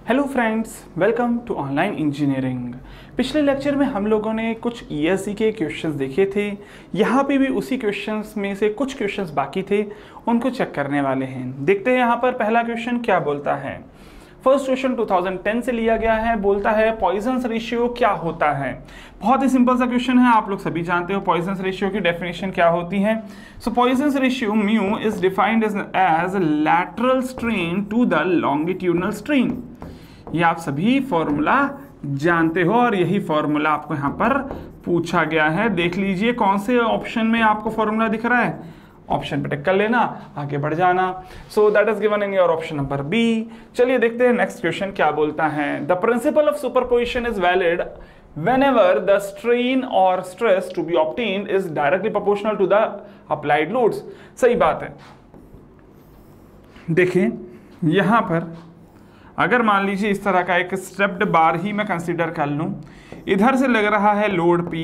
Hello friends, welcome to online engineering. पिछले lecture में हम लोगों ने कुछ ईएससी के क्वेश्चंस देखे थे। यहाँ पे भी उसी क्वेश्चंस में से कुछ क्वेश्चंस बाकी थे, उनको चेक करने वाले हैं। देखते हैं यहाँ पर पहला क्वेश्चन क्या बोलता है। फर्स्ट क्वेश्चन 2010 से लिया गया है। बोलता है पॉइजन्स रेशियो क्या होता है। बहुत ही सिंपल सा क्वेश्चन है, आप लोग सभी जानते हो पॉइजन्स रेशियो की डेफिनेशन क्या होती है। So Poisson's ratio mu is defined as lateral strain to the longitudinal strain. ये आप सभी फॉर्मूला जानते हो और यही फॉर्मूला आपको यहाँ पर पूछा गया है। देख लीजिए कौन से ऑप्शन में आपको फॉर्मूला दिख रहा है, ऑप्शन पे टिक कर लेना, आगे बढ़ जाना। So that is given in your option number B. चलिए देखते हैं नेक्स्ट क्वेश्चन क्या बोलता है। The principle of superposition is valid whenever the strain or stress to be obtained is directly proportional to the applied loads। सही बात है। देखिए यहां पर अगर मान लीजिए इस तरह का एक स्टेप्ड बार ही मैं कंसीडर कर लूं, इधर से लग रहा है लोड P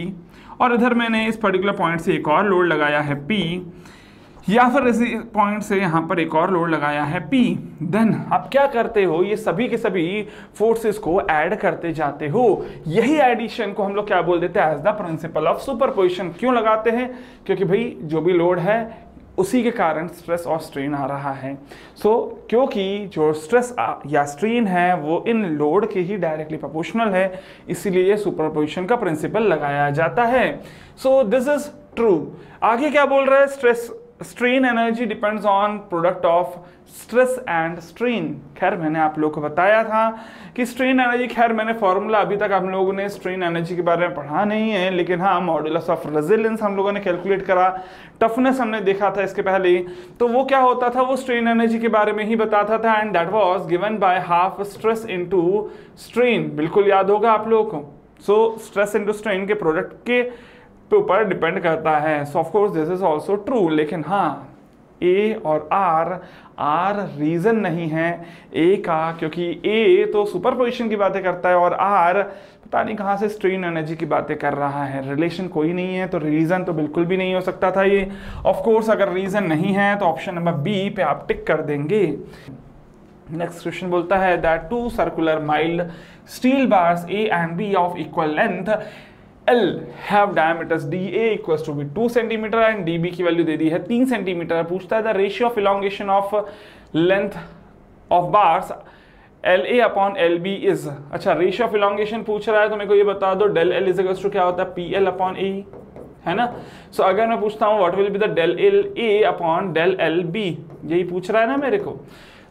और इधर मैंने इस पर्टिकुलर पॉइंट से एक और लोड लगाया है P, या फिर इसी पॉइंट से यहाँ पर एक और लोड लगाया है P। देन आप क्या करते हो, ये सभी के सभी फोर्सेस को ऐड करते जाते हो। यही एडिशन को हम लोग क्या बोल देते हैं, as the principle of superposition. क्यों लगाते हैं, क्योंकि भाई जो भी लोड है उसी के कारण स्ट्रेस और स्ट्रेन आ रहा है। क्योंकि जो स्ट्रेस या स्ट्रेन है वो इन लोड के ही डायरेक्टली प्रोपोर्शनल है, इसीलिए सुपरपोजिशन का प्रिंसिपल लगाया जाता है। So this is true. आगे क्या बोल रहा है, stress strain energy depends on product of stress and strain. खैर मैंने आप लोगों को बताया था कि स्ट्रेन एनर्जी, खैर मैंने फॉर्मूला अभी तक हम लोगों ने स्ट्रेन एनर्जी के बारे में पढ़ा नहीं है, लेकिन हाँ मॉड्यूलस ऑफ रेजिलियंस हम लोगों ने कैलकुलेट करा, टफनेस हमने देखा था इसके पहले। तो वो क्या होता था, वो स्ट्रेन एनर्जी के बारे में ही बताता था, and that was given by half stress into strain. बिल्कुल याद होगा आप लोगों को। सो स्ट्रेस इनटू स्ट्रेन के प्रोडक्ट के ऊपर डिपेंड करता है। So of course this is also true. लेकिन हाँ ए और आर रीजन नहीं है ए का, क्योंकि ए तो सुपरपोजिशन की बातें करता है और आर पता नहीं कहाँ से स्ट्रेन एनर्जी की बातें कर रहा है। रिलेशन कोई नहीं है तो रीजन तो बिल्कुल भी नहीं हो सकता था ये। ऑफ कोर्स अगर रीजन नहीं है तो ऑप्शन नंबर बी पे आप टिक कर देंगे। नेक्स्ट क्वेश्चन बोलता है that two circular mild steel bars A and B of equal length L have diameters DA equals to be 2 cm and DB की वैल्यू दे दी है 3 cm। पूछता है the ratio of elongation of length of bars LA upon LB इज। अच्छा ratio of elongation पूछ रहा है तो मेरे को ये बता दो del L is equals to क्या होता है PL अपॉन A, है ना। सो अगर मैं पूछता हूँ what will be the del LA upon del LB, यही पूछ रहा है ना मेरे को।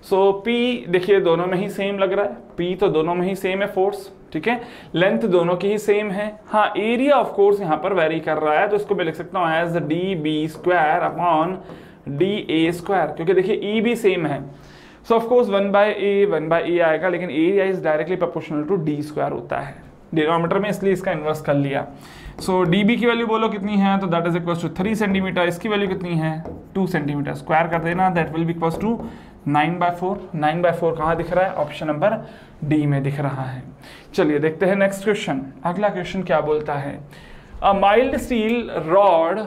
सो P देखिए दोनों में ही सेम लग रहा है, P तो दोनों में ही सेम है फोर्स, ठीक है। लेंथ दोनों की ही सेम है। हाँ एरिया ऑफ कोर्स यहाँ पर वेरी कर रहा है, तो इसको मैं लिख सकता हूँ as DB square upon DA square, क्योंकि देखिए E भी सेम है। सो ऑफ कोर्स 1/A आएगा, लेकिन area is directly proportional to D square होता है डिनोमिनेटर में, इसलिए इसका इन्वर्स कर लिया। सो DB की वैल्यू बोलो कितनी है, तो that is equals to 3 centimeter. इसकी वैल्यू कितनी है 2 सेंटीमीटर, स्क्वायर कर देना, that will be equals to 9/4। 9/4 कहाँ दिख रहा है, ऑप्शन नंबर डी में दिख रहा है। चलिए देखते हैं नेक्स्ट क्वेश्चन। अगला क्वेश्चन क्या बोलता है, a mild steel rod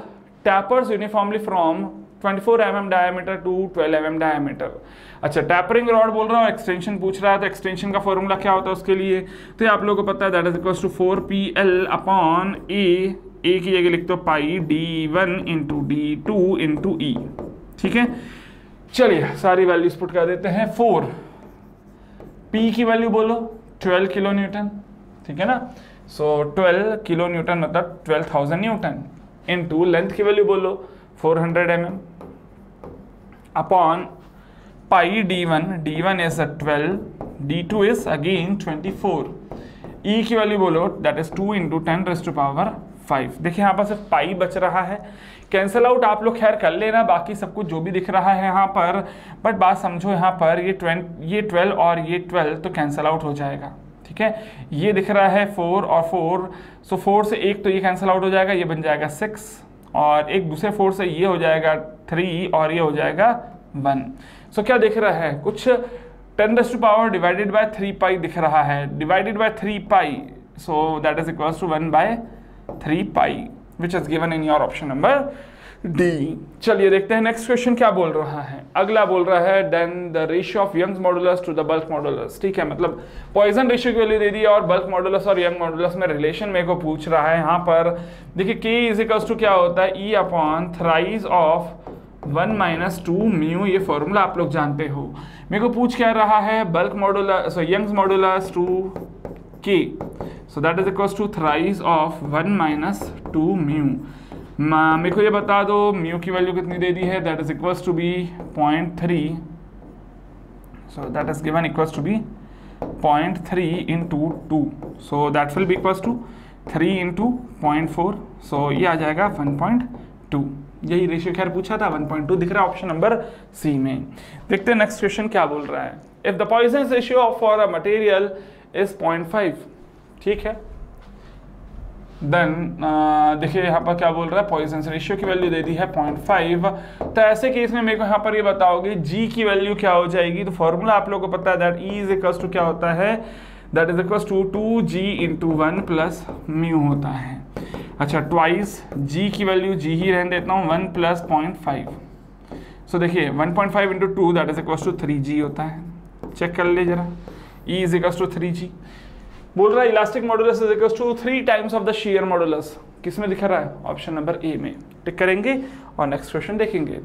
tapers uniformly from 24 mm diameter to 12 mm diameter. अच्छा टैपरिंग रॉड बोल रहा हूँ, एक्सटेंशन पूछ रहा है, तो एक्सटेंशन का फॉर्मूला क्या होता है उसके लिए, तो ये आप लोगों को पता है, that is equals to 4PL upon A की जगह लिख दो पाई D1 into D2 into E, ठीक है। चलिए सारी वैल्यूज पुट कर देते हैं। 4 P की वैल्यू बोलो 12 किलो न्यूटन, ठीक है ना। सो 12 किलो न्यूटन मतलब 12,000 न्यूटन इनटू लेंथ की वैल्यू बोलो 400 mm upon pi D1 is 12, D2 is again 24, E की वैल्यू बोलो दैट इज 2 इंटू 10⁵। देखिए यहाँ पर सिर्फ पाई बच रहा है, कैंसल आउट आप लोग खैर कर लेना, बाकी सब कुछ जो भी दिख रहा है यहाँ पर, बट बात समझो यहाँ पर ये 12 और ये 12 तो कैंसल आउट हो जाएगा, ठीक है। ये दिख रहा है 4 और 4, सो 4 से एक तो ये कैंसल आउट हो जाएगा, ये बन जाएगा 6, और एक दूसरे 4 से ये हो जाएगा 3 और ये हो जाएगा 1। सो क्या दिख रहा है, कुछ 10⁻³ डिवाइडेड बाय 3 पाई दिख रहा है, divided by 3 pi, so that is equals to 1/3 pi, which is given in your option number D. चलिए देखते हैं नेक्स्ट क्वेश्चन क्या बोल रहा है। अगला बोल रहा है then the ratio of Young's modulus to the bulk modulus. ठीक है, मतलब पॉइजन रेशियो की वैल्यू दे दी और बल्क मॉडुलस और यंग मॉडुलस में रिलेशन मेरे को पूछ रहा है। यहाँ पर देखिए के इज इक्वल्स टू क्या होता है, ई upon thrice of 1 minus 2 mu, ये फॉर्मूला आप लोग जानते हो। मेरे को पूछ क्या रहा है, bulk modulus Young's modulus to K, so that is equals to thrice of 1 minus 2 mu. मेरे को ये बता दो म्यू की वैल्यू कितनी दे दी है, that is equals to be 0.3, so that is given equals to be 0.3 into 2, so that will be equals to 3 into 0.4, सो ये आ जाएगा 1.2। यही रेशियो खैर पूछा था, 1.2 दिख रहा है ऑप्शन नंबर सी में। देखते हैं नेक्स्ट क्वेश्चन क्या बोल रहा है। If the Poisson ratio for a material is 0.5, ठीक है, देन देखिए यहाँ पर क्या बोल रहा है, पॉइजन रेशियो की वैल्यू दे दी है 0.5। तो ऐसे केस में मेरे को यहाँ पर ये बताओगे जी की वैल्यू क्या हो जाएगी। तो फॉर्मूला आप लोगों को पता है, that E is equals to क्या होता है, that is equals to 2g into 1 plus mu होता है। अच्छा, ट्वाइस जी की वैल्यू जी ही रहने देता हूँ, 1 प्लस 0.5, सो देखिए 1.5 into 2 that is equals to 3g होता है। चेक कर ले जरा, ई इज इक्वल्स टू 3g। बोल रहा है elastic modulus is equals to 3 times of the shear modulus. किस में दिखा रहा है, ऑप्शन नंबर ए में। टिक करेंगे और नेक्स्ट क्वेश्चन देखेंगे।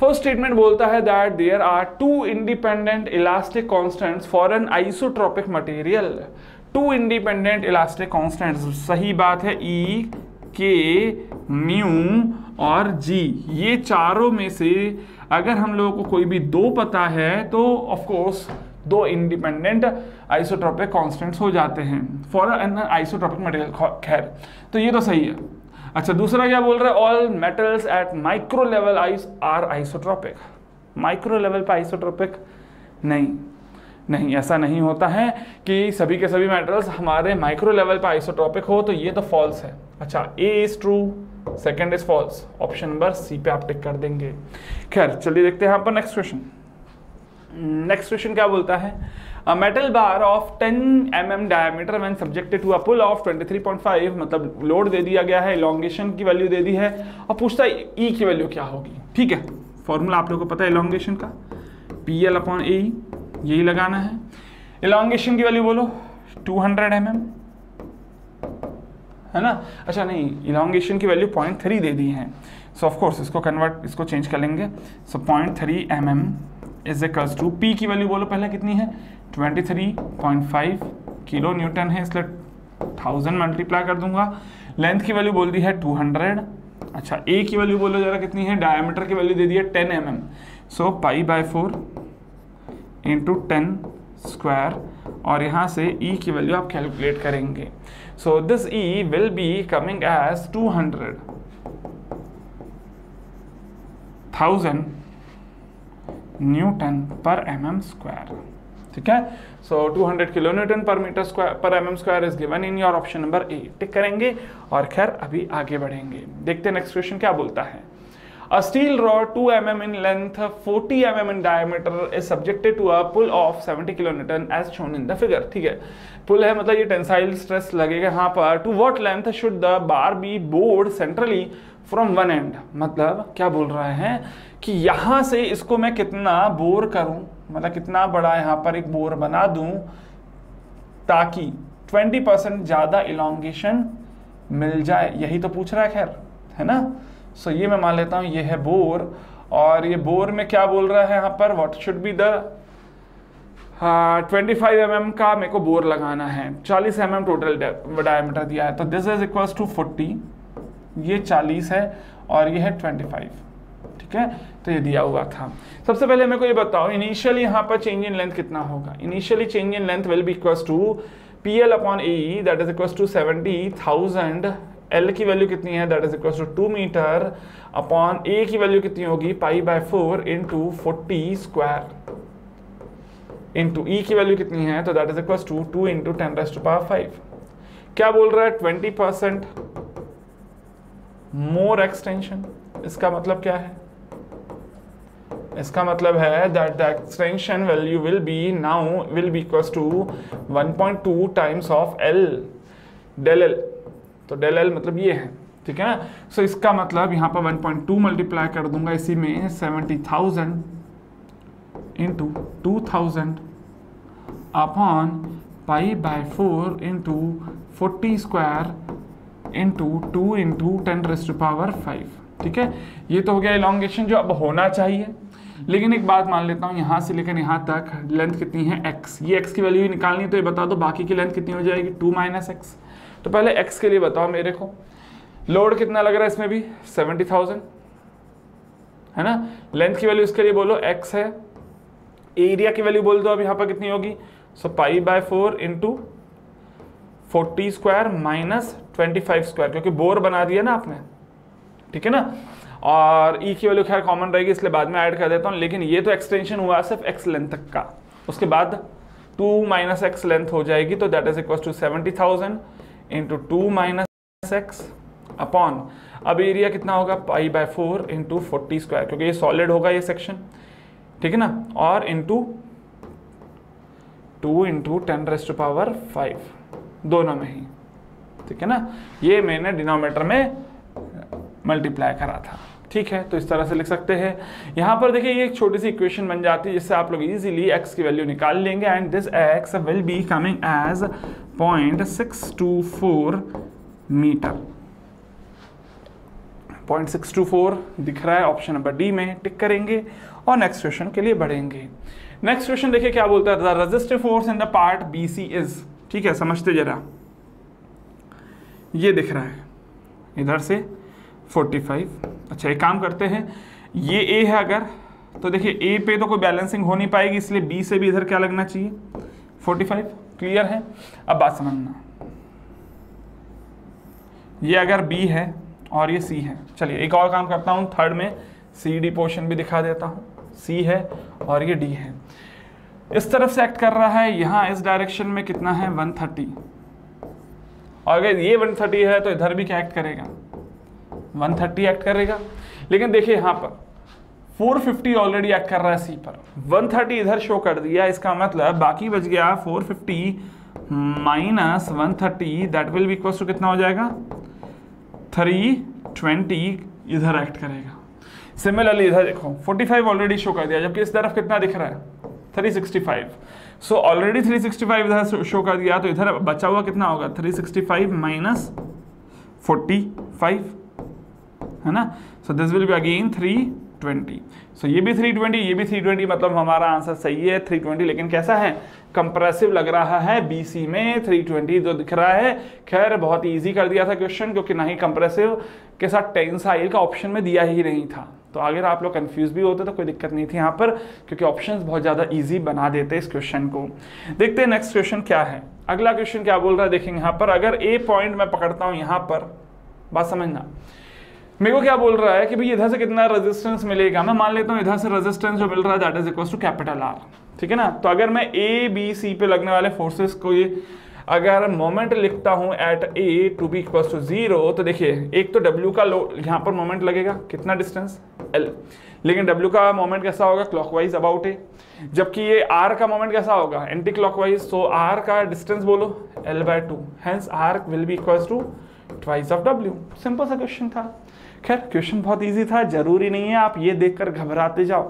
फर्स्ट स्टेटमेंट बोलता है that there are 2 independent elastic constants for an isotropic material. 2 independent elastic constants, सही बात है, ई, के, म्यू और जी, ये चारों में से अगर हम लोगों को कोई भी 2 पता है तो of course 2 independent isotropic constants हो जाते हैं फॉर एन आइसोट्रोपिक मटेरियल। खैर तो ये तो सही है। अच्छा, दूसरा क्या बोल रहा है, all metals at micro level are isotropic. Micro level पे आइसोट्रोपिक नहीं, ऐसा नहीं होता है कि सभी के सभी मेटल्स हमारे माइक्रो लेवल पे आइसोट्रोपिक हो, तो ये तो फॉल्स है। अच्छा, A is true, second is false, option number C पे आप टिक कर देंगे। खैर चलिए देखते हैं यहाँ पर नेक्स्ट क्वेश्चन। नेक्स्ट क्वेश्चन क्या बोलता है, a metal bar of 10 mm diameter when subjected to a pull of 23.5, मतलब लोड दे दिया गया है, इलॉन्गेशन की वैल्यू दे दी है और पूछता है ई की वैल्यू क्या होगी। ठीक है, फॉर्मूला आप लोगों को पता है इलॉन्गेशन का, PL अपॉन ए, यही लगाना है। इलॉन्गेशन की वैल्यू बोलो 200 mm, है ना। अच्छा नहीं, इलॉन्गेशन की वैल्यू 0.3 दे दी है, सो ऑफ कोर्स इसको चेंज कर लेंगे। So 0.3 mm is equals to, P की वैल्यू बोलो पहले कितनी है, 23.5 किलो न्यूटन है, इसलिए 1000 मल्टीप्लाई कर दूंगा। लेंथ की वैल्यू बोल दी है 200। अच्छा, ए की वैल्यू बोलो जरा कितनी है, डायमीटर की वैल्यू दे दी है 10 mm, सो π/4 इंटू 10 स्क्वायर, और यहाँ से ई की वैल्यू आप कैलकुलेट करेंगे। So this E will be coming as 200,000 newton per mm square. ठीक है, so 200 kilo newton per metre square per mm square is given in your option number A. Tick करेंगे और खैर अभी आगे बढ़ेंगे। देखते हैं नेक्स्ट क्वेश्चन क्या बोलता है। A steel rod 2 mm in length, 40 mm in diameter is subjected to a pull of 70 kN as shown in the figure। ठीक है, पुल है मतलब ये टेंसाइल स्ट्रेस लगेगा यहाँ पर। To what length should the bar be bored centrally from one end, मतलब क्या बोल रहे हैं कि यहाँ से इसको मैं कितना बोर करूँ, मतलब कितना बड़ा यहाँ पर एक बोर बना दूँ ताकि 20% ज़्यादा इलॉन्गेशन मिल जाए, यही तो पूछ रहा है खैर, है ना। सो ये मैं मान लेता हूँ ये है बोर, और ये बोर में क्या बोल रहा है यहाँ पर, what should be the 25 mm का मेरे को बोर लगाना है, 40 mm टोटल डायमीटर दिया है, तो दिस इज इक्वल्स टू 40, ये 40 है और ये है 25। ठीक है, तो ये दिया हुआ था। सबसे पहले मेरे को ये बताओ इनिशियली यहाँ पर चेंज इन लेंथ कितना होगा। Initially change in length will be equals to PL upon AE that is equals to 70,000। L की वैल्यू कितनी है, that is equals to 2 meter upon A की वैल्यू कितनी होगी, π/4 इंटू 40 स्क्वायर इंटू E की value कितनी है, तो that is equals to 2 into 10⁵ क्या बोल रहा है 20% मोर एक्सटेंशन। इसका मतलब क्या है, इसका मतलब है that the extension value will be now will be equals to 1.2 times of L del L। तो डेल L मतलब ये है, ठीक है ना। सो इसका मतलब यहाँ पर 1.2 मल्टीप्लाई कर दूंगा इसी में 70,000 into 2000 upon pi by 4 into 40 square into 2 into 10⁵ ठीक है। ये तो हो गया इलॉन्गेशन जो अब होना चाहिए। लेकिन एक बात मान लेता हूँ, यहाँ से लेकर यहाँ तक लेंथ कितनी है x, ये x की वैल्यू ही निकालनी है, तो ये बता दो बाकी की लेंथ कितनी हो जाएगी 2 - x। तो पहले x के लिए बताओ मेरे को, लोड कितना लग रहा है इसमें भी 70,000 है ना। लेंथ की वैल्यू इसके लिए बोलो x है, एरिया की वैल्यू बोल दो अब यहाँ पर कितनी होगी, so pi by 4 into 40 square minus 25 square, क्योंकि बोर बना दिया ना आपने, ठीक है ना। और ई की वैल्यू खैर कॉमन रहेगी इसलिए बाद में ऐड कर देता हूँ, लेकिन ये तो एक्सटेंशन हुआ सिर्फ x लेंथ तक का। उसके बाद 2 - x लेंथ हो जाएगी, तो that is equal to 70,000 into 2 - x upon, अब एरिया कितना होगा पाई बाय 4 इंटू 40 स्क्वायर, क्योंकि ये सॉलिड होगा ये सेक्शन, ठीक है ना, और इंटू 2 इंटू 10⁵ दोनों में ही, ठीक है ना। ये मैंने डिनोमिनेटर में मल्टीप्लाई करा था, ठीक है। तो इस तरह से लिख सकते हैं। यहाँ पर देखिए ये एक छोटी सी इक्वेशन बन जाती है जिससे आप लोग इजीली x की वैल्यू निकाल लेंगे, and this x will be coming as 0.624 meter. 0.624 दिख रहा है ऑप्शन नंबर डी में, टिक करेंगे और नेक्स्ट क्वेश्चन के लिए बढ़ेंगे। नेक्स्ट क्वेश्चन देखिए क्या बोलता है, the resistive force in the part BC is, ठीक है, समझते जरा। ये दिख रहा है इधर से 45। अच्छा एक काम करते हैं, ये A है अगर, तो देखिए A पे तो कोई बैलेंसिंग हो नहीं पाएगी, इसलिए B से भी इधर क्या लगना चाहिए 45। क्लियर है। अब बात समझना, ये अगर B है और ये C है, चलिए एक और काम करता हूँ, थर्ड में CD पोर्शन भी दिखा देता हूँ। C है और ये D है, इस तरफ से एक्ट कर रहा है, यहाँ इस डायरेक्शन में कितना है 130, और अगर ये 130 है तो इधर भी क्या एक्ट करेगा 130 एक्ट करेगा। लेकिन देखिए यहाँ पर 450 ऑलरेडी एक्ट कर रहा है C पर, 130 इधर शो कर दिया, इसका मतलब बाकी बच गया 450 minus 130, that will be equal to कितना हो जाएगा 320 इधर एक्ट करेगा। सिमिलरली इधर देखो 45 ऑलरेडी शो कर दिया, जबकि इस तरफ कितना दिख रहा है 365। सो ऑलरेडी 365 इधर शो कर दिया, तो इधर बचा हुआ कितना होगा 365 माइनस 45 है ना। So this will be again 320। सो ये भी 320, ये भी 320, मतलब हमारा आंसर सही है 320। लेकिन कैसा है, कंप्रेसिव लग रहा है BC में 320 जो दिख रहा है। खैर बहुत इजी कर दिया था क्वेश्चन, क्योंकि ना ही कंप्रेसिव के साथ टेंसाइल का ऑप्शन में दिया ही नहीं था। तो अगर आप लोग कंफ्यूज भी होते तो कोई दिक्कत नहीं थी यहाँ पर, क्योंकि ऑप्शंस बहुत ज़्यादा इजी बना देते इस क्वेश्चन को। देखते हैं नेक्स्ट क्वेश्चन क्या है। अगला क्वेश्चन क्या बोल रहा है देखेंगे यहाँ पर। अगर A पॉइंट मैं पकड़ता हूँ यहाँ पर, बात समझना, मेरे को क्या बोल रहा है कि भाई इधर से कितना रेजिस्टेंस मिलेगा। मैं मान लेता हूँ इधर से रेजिस्टेंस जो मिल रहा है that is equal to capital R, ठीक है ना। तो अगर मैं A-B-C पे लगने वाले फोर्सेस को ये अगर मोमेंट लिखता हूँ at A to be equal to 0, तो देखिए एक तो W का यहाँ पर मोमेंट लगेगा कितना डिस्टेंस L, लेकिन W का मोमेंट कैसा होगा क्लॉकवाइज अबाउट A, जबकि ये R का मोमेंट कैसा होगा एंटी क्लॉकवाइज। तो R का डिस्टेंस बोलो L/2, hence R will be equal to twice of W। Simple सा क्वेश्चन था। खैर क्वेश्चन बहुत इजी था, जरूरी नहीं है आप ये देखकर घबराते जाओ,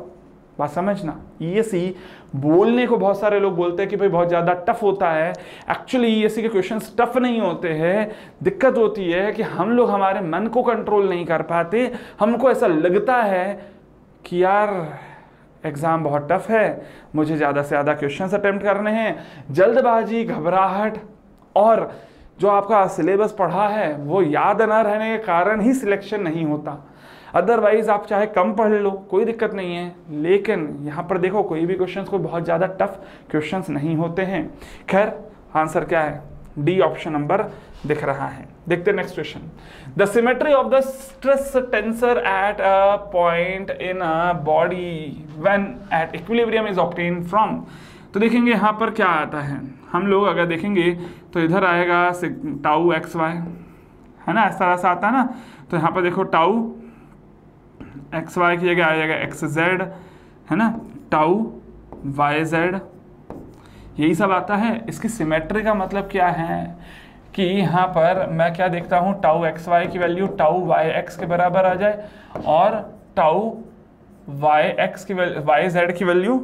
बात समझना। ESE बोलने को बहुत सारे लोग बोलते हैं कि भाई बहुत ज़्यादा टफ होता है। एक्चुअली ESE के क्वेश्चंस टफ नहीं होते हैं, दिक्कत होती है कि हम लोग हमारे मन को कंट्रोल नहीं कर पाते। हमको ऐसा लगता है कि यार एग्ज़ाम बहुत टफ है, मुझे ज़्यादा से ज़्यादा क्वेश्चंस अटेम्प्ट करने हैं, जल्दबाजी, घबराहट और जो आपका सिलेबस पढ़ा है वो याद न रहने के कारण ही सिलेक्शन नहीं होता। अदरवाइज आप चाहे कम पढ़ लो कोई दिक्कत नहीं है, लेकिन यहाँ पर देखो कोई भी क्वेश्चंस कोई बहुत ज़्यादा टफ क्वेश्चंस नहीं होते हैं। खैर आंसर क्या है, डी ऑप्शन नंबर दिख रहा है। देखते हैं next question. The symmetry of the stress tensor at a point in a body when at equilibrium is obtained from. तो देखेंगे यहाँ पर क्या आता है, हम लोग अगर देखेंगे तो इधर आएगा टाउ XY है ना, इस तरह से आता है ना। तो यहाँ पर देखो टाउ XY की जगह आ जाएगा XZ है ना, टाउ YZ, यही सब आता है। इसकी सिमेट्री का मतलब क्या है, कि यहाँ पर मैं क्या देखता हूँ, टाउ एक्स वाई की वैल्यू टाउ वाई एक्स के बराबर आ जाए और टाउ वाई एक्स की वाई जेड की वैल्यू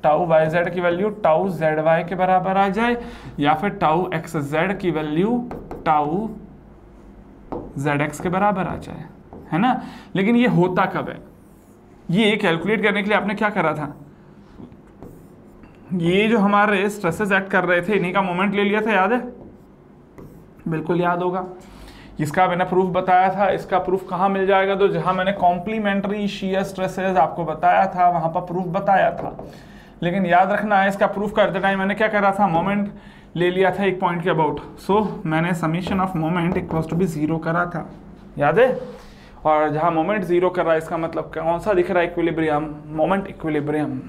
टाउ वाई जेड की वैल्यू टाउ जेड वाई के बराबर आ जाए, या फिर टाउ एक्स जेड की वैल्यू टाउ जेड एक्स के बराबर आ जाए, है ना। लेकिन ये होता कब है, ये कैलकुलेट करने के लिए आपने क्या करा था, ये जो हमारे स्ट्रेसेस एक्ट कर रहे थे इन्हीं का मोमेंट ले लिया था, याद है, बिल्कुल याद होगा। इसका मैंने प्रूफ बताया था, इसका प्रूफ कहाँ मिल जाएगा, तो जहां मैंने कॉम्प्लीमेंट्री शियर स्ट्रेसेस आपको बताया था वहां पर प्रूफ बताया था। लेकिन याद रखना है, इसका प्रूफ करते टाइम मैंने क्या करा था, मोमेंट ले लिया था एक पॉइंट के अबाउट, सो मैंने summation of moment equals to be 0 करा था, याद है। और जहां मोमेंट 0 कर रहा है इसका मतलब कौन सा दिख रहा है, इक्विलिब्रियम, मोमेंट इक्विलिब्रियम,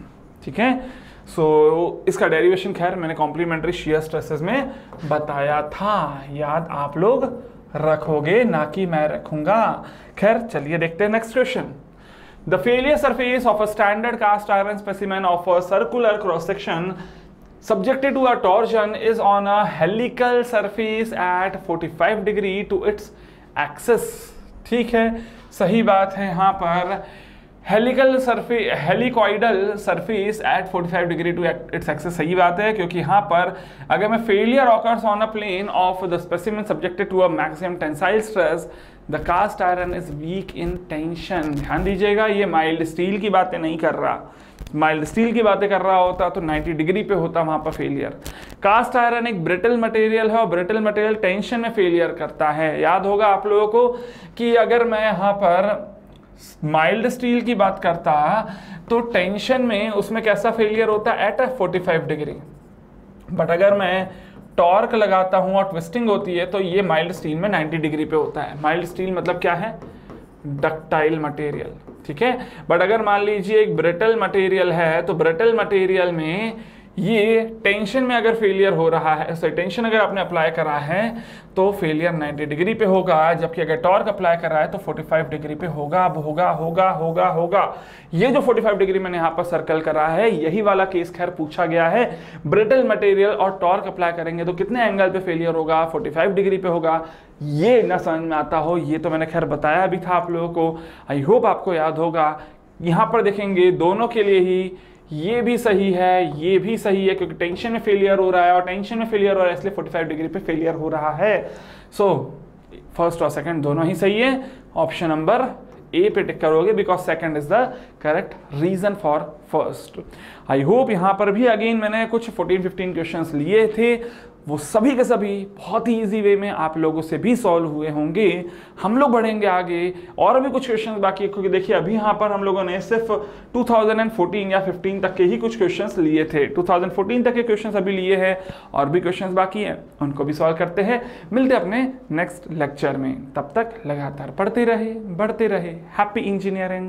ठीक है। सो इसका डेरिवेशन खैर मैंने कॉम्प्लीमेंट्री शियर स्ट्रेसेस में बताया था, याद आप लोग रखोगे, ना कि मैं रखूंगा। खैर चलिए देखते हैं next question. The failure surface of a standard cast iron specimen of a circular cross section subjected to a torsion is on a helical surface at 45 degree to its axis। ठीक है, सही बात है। यहाँ पर helical surface, helicoidal surface at 45 degree to its axis, सही बात है, क्योंकि यहाँ पर अगर मैं failure occurs on a plane of the specimen subjected to a maximum tensile stress, the cast iron is weak in tension. ध्यान दीजिएगा, ये माइल्ड स्टील की बातें नहीं कर रहा, माइल्ड स्टील की बातें कर रहा होता तो 90 डिग्री पे होता वहां पर फेलियर। कास्ट आयरन एक ब्रिटल मटेरियल है और ब्रिटल मटेरियल टेंशन में फेलियर करता है। याद होगा आप लोगों को कि अगर मैं यहाँ पर माइल्ड स्टील की बात करता तो टेंशन में उसमें कैसा फेलियर होता है, एट 45 डिग्री। बट अगर मैं टॉर्क लगाता हूं और ट्विस्टिंग होती है तो ये माइल्ड स्टील में 90 डिग्री पे होता है। माइल्ड स्टील मतलब क्या है, डक्टाइल मटेरियल, ठीक है। बट अगर मान लीजिए एक ब्रिटल मटेरियल है तो ब्रिटल मटेरियल में ये टेंशन में अगर फेलियर हो रहा है, सो टेंशन अगर आपने अप्लाई करा है तो फेलियर 90 डिग्री पे होगा, जबकि अगर टॉर्क अप्लाई करा है तो 45 डिग्री पे होगा। अब होगा ये जो 45 डिग्री मैंने यहाँ पर सर्कल करा है, यही वाला केस खैर पूछा गया है। ब्रिटल मटेरियल और टॉर्क अप्लाई करेंगे तो कितने एंगल पे फेलियर होगा, 45 डिग्री पे होगा। ये ना समझ में आता हो, ये तो मैंने खैर बताया भी था आप लोगों को, आई होप आपको याद होगा। यहाँ पर देखेंगे दोनों के लिए ही ये भी सही है, ये भी सही है, क्योंकि टेंशन में फेलियर हो रहा है और टेंशन में फेलियर हो रहा है इसलिए 45 डिग्री पे फेलियर हो रहा है। सो फर्स्ट और सेकंड दोनों ही सही है। ऑप्शन नंबर ए पे टिक करोगे because second is the correct reason for first. I hope यहाँ पर भी अगेन मैंने कुछ 14-15 क्वेश्चंस लिए थे, वो सभी के सभी बहुत ही इजी वे में आप लोगों से भी सॉल्व हुए होंगे। हम लोग बढ़ेंगे आगे और भी कुछ क्वेश्चंस बाकी है, क्योंकि देखिए अभी यहाँ पर हम लोगों ने सिर्फ 2014 या 15 तक के ही कुछ क्वेश्चंस लिए थे। 2014 तक के क्वेश्चंस अभी लिए हैं और भी क्वेश्चंस बाकी हैं, उनको भी सॉल्व करते हैं। मिलते हैं अपने नेक्स्ट लेक्चर में, तब तक लगातार पढ़ते रहे, बढ़ते रहे। Happy engineering.